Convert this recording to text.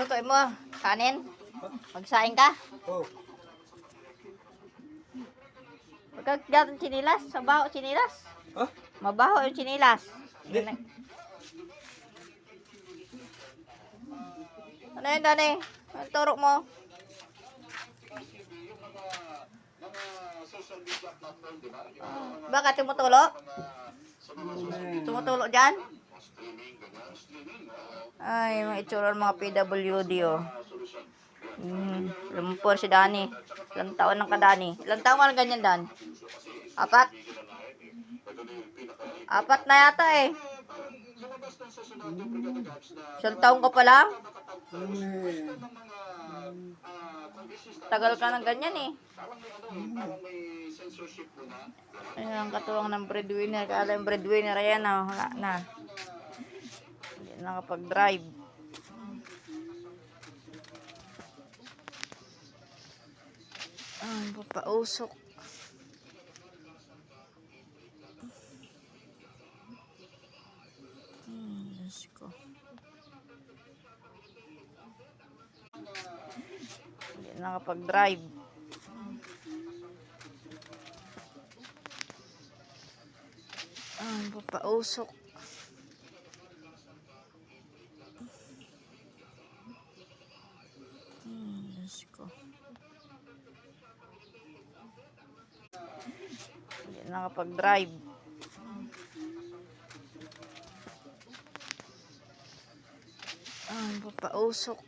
lulutuin mo? Kanin? Magsaing ka? Oh. Pagkagat ng chinilas? Mabaho chinilas? Ha? Mabaho yung chinilas. Hindi. Ano yun, Dani? Ang turo mo? Bakit tumutulo? Tumutulo dyan? Ay, mga itsura ng mga PWD, oh. Lumpur si Dani. Ilang taon ng kadani? Ilang taon ka na ganyan, Dan? 4? 4 na yata eh. 1 taon ka pa lang? Tagal ka ng ganyan eh. Ayan, ang katuwang ng breadwinner. Kala yung breadwinner, ayan na. Wala na. Hindi na nakapag-drive. Ang papausok. Diyos ko. Hindi na nakapag-drive. Ang papausok. Diyos ko. Hindi na nakapag-drive. Ang papausok.